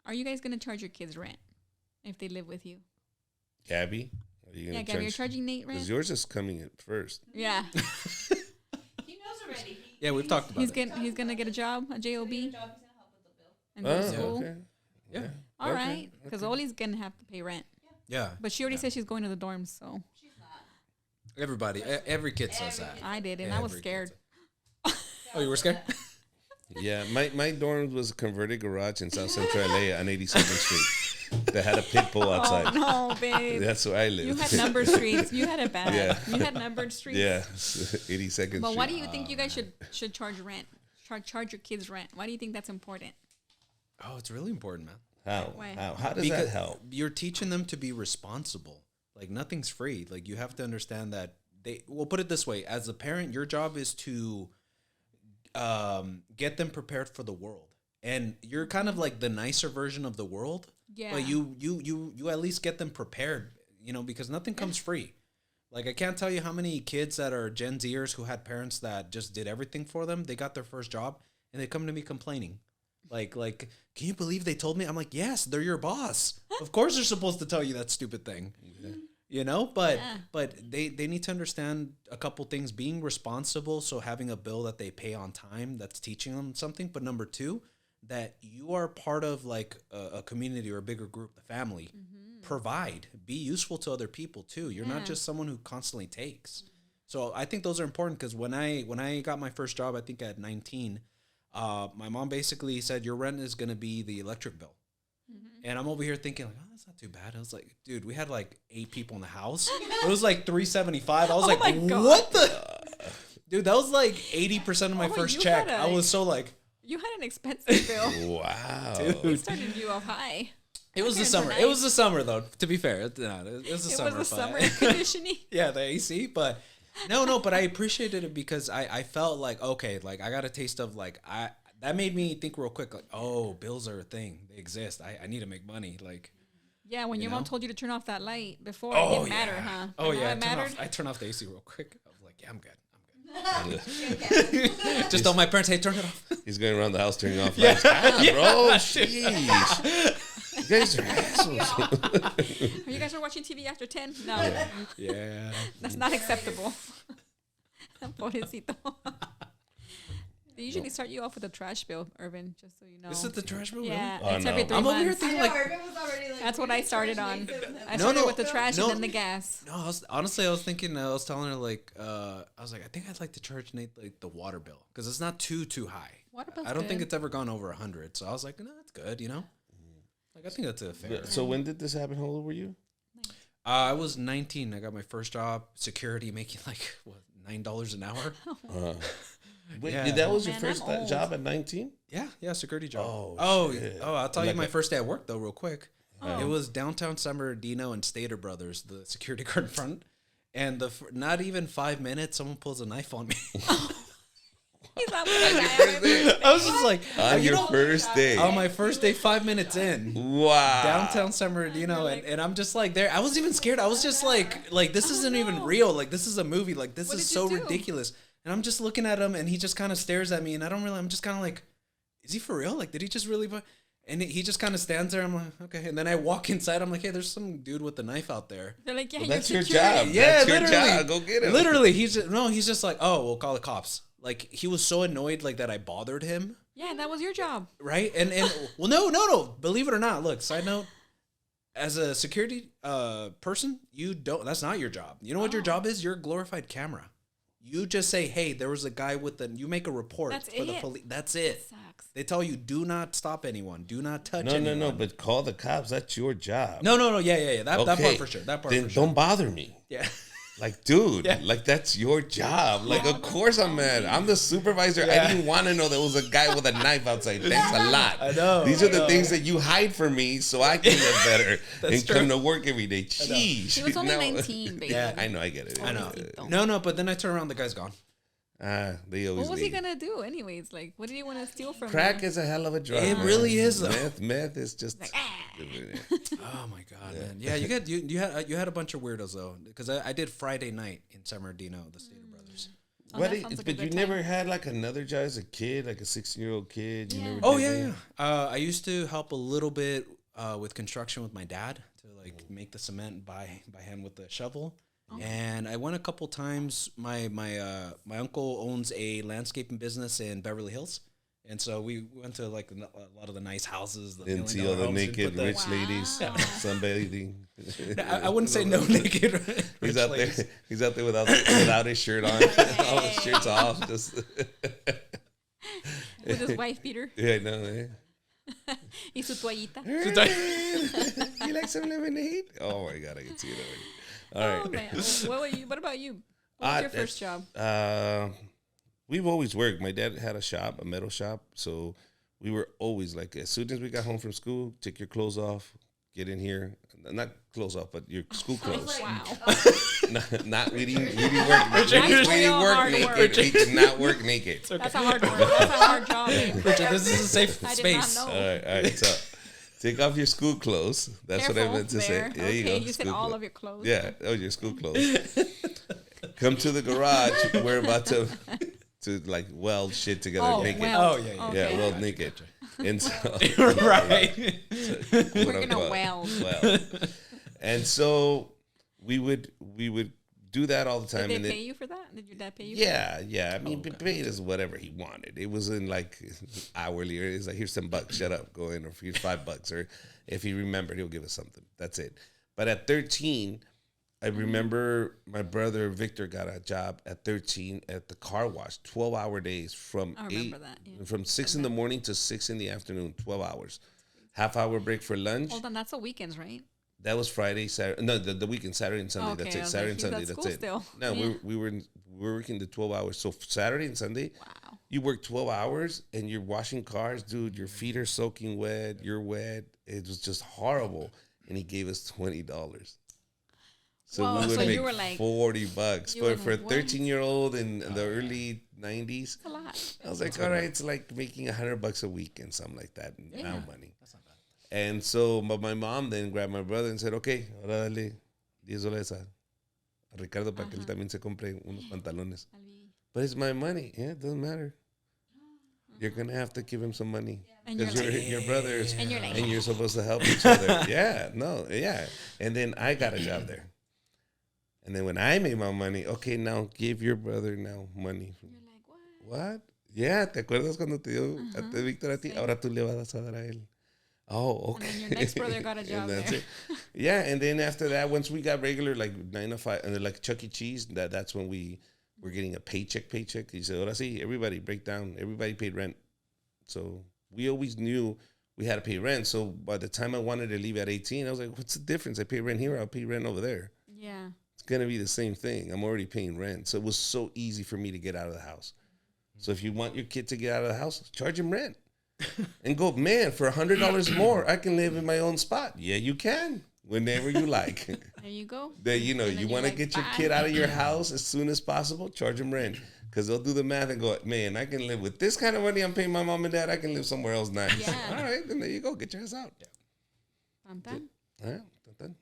Are you guys going to charge your kids rent if they live with you? Gabby? Gabby, you're charging Nate rent? Because yours is coming in first. Yeah. He knows already. Yeah, we've talked about it. He's going to get a job, a JOB? He's gonna help with the bill. And go to school? Okay. Yeah. All right. Because Oli's going to have to pay rent. Yeah. But she already said she's going to the dorms, so. She's not. Everybody, every kid says that. I did, and I was Every scared. Oh, you were scared? Yeah, my dorm was a converted garage in South Central LA on 82nd Street. That had a pit bull outside. Oh, no, babe. That's where I live. You had numbered streets. You had it bad. Yeah. You had numbered streets. Yeah, 82nd Street. But why do you think you guys should charge rent? Charge your kids rent. Why do you think that's important? Oh, it's really important, man. How? Why? How does that help? You're teaching them to be responsible. Like, nothing's free. Like, you have to understand that we'll put it this way. As a parent, your job is to get them prepared for the world. And you're kind of like the nicer version of the world. Yeah. But you at least get them prepared, because nothing comes free. Like, I can't tell you how many kids that are Gen Zers who had parents that just did everything for them. They got their first job and they come to me complaining. Like, can you believe they told me? I'm like, yes, they're your boss. Of course they're supposed to tell you that stupid thing. But they need to understand a couple things. Being responsible, so having a bill that they pay on time, that's teaching them something. But number two, that you are part of like a community or a bigger group, the family. Provide, be useful to other people too. You're not just someone who constantly takes. So I think those are important because when I got my first job, I think at 19, my mom basically said, your rent is going to be the electric bill. And I'm over here thinking like, oh, that's not too bad. I was like, dude, we had like 8 people in the house. It was like $375. I was like, what the? Dude, that was like 80% of my first check. I was so like. You had an expensive bill. Wow. Dude. It started you off high. It was the summer. It was the summer, though. To be fair, it was the summer. It was the summer conditioning. Yeah, the AC. But no. But I appreciated it because I felt like, okay, like I got a taste of like that made me think real quick. Like, oh, bills are a thing. They exist. I need to make money. Like. Yeah, when your mom told you to turn off that light before, Oh, it didn't matter, huh? Oh And yeah, it mattered. I turned off the AC real quick. I was like, yeah, I'm good. Just told my parents, hey, turn it off. He's going around the house turning off lights. Bro, jeez. You guys are assholes. Are you guys watching TV after 10? No. Yeah. That's not acceptable. Pobrecito. They usually start you off with a trash bill, Irvin, just so you know. Is it the trash bill? Yeah, Oh, it's no. every 3 I'm months. over here thinking like, Irvin was already like, That's what I started on. I No, started with the trash no. and then the gas. no, I was thinking, I was telling her like, I was like, I think I'd like to charge Nate like the water bill because it's not too high. Water bill's I don't think good. it's ever gone over 100. So I was like, no, that's good, Like I think that's a fair. So when did this happen? How old were you? I was 19. I got my first job, security, making like what $9 an hour. Wait, Yeah. that was your Man, first I'm old. job at 19? Yeah, security job. Oh, shit. I'll tell Like you my first day at work though, real quick. Oh. It was downtown San Bernardino and Stater Brothers, the security guard in front. And not even 5 minutes, someone pulls a knife on me. He's not I I was just like, On your first day. on my first day, 5 minutes in. Wow. Downtown San Bernardino, and I'm just like there. I wasn't even scared. I was just like this isn't even real. Like this is a movie. Like this What is did you so do? ridiculous. And I'm just looking at him, and he just kind of stares at me, and I'm just kind of like, is he for real? Like, did he just really? And he just kind of stands there. I'm like, okay. And then I walk inside. I'm like, hey, there's some dude with a knife out there. They're like, yeah, Well, you're that's your security. job. Yeah, That's your literally. job. Go get him. Literally, he's just like, oh, we'll call the cops. Like he was so annoyed, like that I bothered him. Yeah, that was your job. Right? And well, no. Believe it or not, look, side note, as a security person, that's not your job. You know what your job is? You're a glorified camera. You just say, hey, there was a guy you make a report That's for the it. police. That's it. Sucks. They tell you, do not stop anyone. Do not touch No, anyone. but call the cops. That's your job. No. Yeah. That Okay. part for sure. That part Then for sure. don't bother me. Yeah. Like, dude, Yeah. like that's your job. Like, of course I'm mad. I'm the supervisor. Yeah. I didn't want to know there was a guy with a knife outside. Thanks a lot. I know. These are the things that you hide from me so I can live better That's and true. come to work every day. Jeez. He was only No. 19, baby. Yeah. I know, I get it. I know. Don't. No, but then I turn around, the guy's gone. They always What was he leave. gonna do anyways? Like, what did he want to steal from Crack you? is a hell of a drug. It man. really is, though. Meth is just. Oh my god, man! Yeah, you had a bunch of weirdos though, because I did Friday night in San Bernardino, the Stater Brothers. Oh, What? that sounds like a But you good never time. had like another job as a kid, like a 16-year-old kid. You Yeah. never Oh did yeah, that? yeah. I used to help a little bit with construction with my dad to like make the cement by hand with the shovel. And I went a couple times. My uncle owns a landscaping business in Beverly Hills, and so we went to like a lot of the nice houses, the And see $1 all million the homes, and naked put the- rich ladies sunbathing. I wouldn't say no naked. He's rich out ladies. there. He's out there without his shirt on, all his shirts off. Just With his wife beater yeah, no. Eh? y su toallita. You like some lemonade? Oh my god, I can see it already. All Oh right. man, what about you? What was your first job? We've always worked. My dad had a shop, a metal shop, so we were always like, as soon as we got home from school, take your clothes off, get in here. Not clothes off, but your school clothes. Wow. Not we didn't work. That's We real didn't work hard naked. work. We did not work naked. That's a hard work. That's a hard job. Man. Richard, this is a safe I did space. not know. All right. So take off your school clothes. That's what I Careful meant to there. say. There Okay, you go. you said School all clothes. of your clothes. Yeah. Oh, your school clothes. Come to the garage. We're about to like weld shit together Oh, naked. well. Oh, yeah, yeah. Okay. Yeah, weld naked. And so, Right. We're gonna weld. And so we would do that all the time. Did and they then, pay you for that? Did your dad pay you? yeah. I mean, paid us whatever he wanted. It wasn't like hourly or it's like, here's $10, shut up, go in, or here's $5, or if he remembered, he'll give us something. That's it. But at 13, I remember my brother Victor got a job at 13 at the car wash, 12-hour days from I remember that, yeah. from 6 in the morning to 6 in the afternoon, 12 hours. Half-hour break for lunch. Hold on, that's the weekends, right? That was Friday, Saturday. No, the weekend, Saturday and Sunday. Okay, That's I it. was Saturday like, and he's at Sunday. That's school it. still. No, Yeah. we were working the 12 hours. So Saturday and Sunday, Wow. you work 12 hours and you're washing cars, dude. Your feet are soaking wet. You're wet. It was just horrible. And he gave us $20. So Whoa, we would so you make were like- $40. you But were for a like, what? 13-year-old in the early 90s, That's a lot. I was like, all right, it's like making $100 a week and something like that. Now money. That's not bad. And so my mom then grabbed my brother and said, okay, ahora dale $10 a Ricardo para que él también se compre unos pantalones. But it's my money. Yeah, it doesn't matter. You're going to have to give him some money. And you're Because like, your brothers and you're like, and you're supposed to help each other. Yeah, no, yeah. And then I got a job there. And then when I made my money, okay, now give your brother now money. you're like, what? What? Yeah, ¿te acuerdas cuando te dio a ti, Víctor a ti? Ahora tú le vas a dar a él. Oh, okay. And then your next brother got a job And that's there. it. Yeah, and then after that, once we got regular, like 9 to 5, and like Chuck E. Cheese, that's when we were getting a paycheck. He said, ahora sí, everybody break down. Everybody paid rent. So we always knew we had to pay rent. So by the time I wanted to leave at 18, I was like, what's the difference? I pay rent here, I'll pay rent over there. Yeah. It's going to be the same thing. I'm already paying rent. So it was so easy for me to get out of the house. So if you want your kid to get out of the house, charge him rent. And go, man, for $100 more, I can live in my own spot. Yeah, you can. Whenever you like. There you go. That And then you you're want to like, get your bye. kid out of your house as soon as possible, charge them rent. Because they'll do the math and go, man, I can live with this kind of money I'm paying my mom and dad. I can live somewhere else nice. Yeah. All right, then there you go. Get your ass out. Dun, dun. Yeah, done.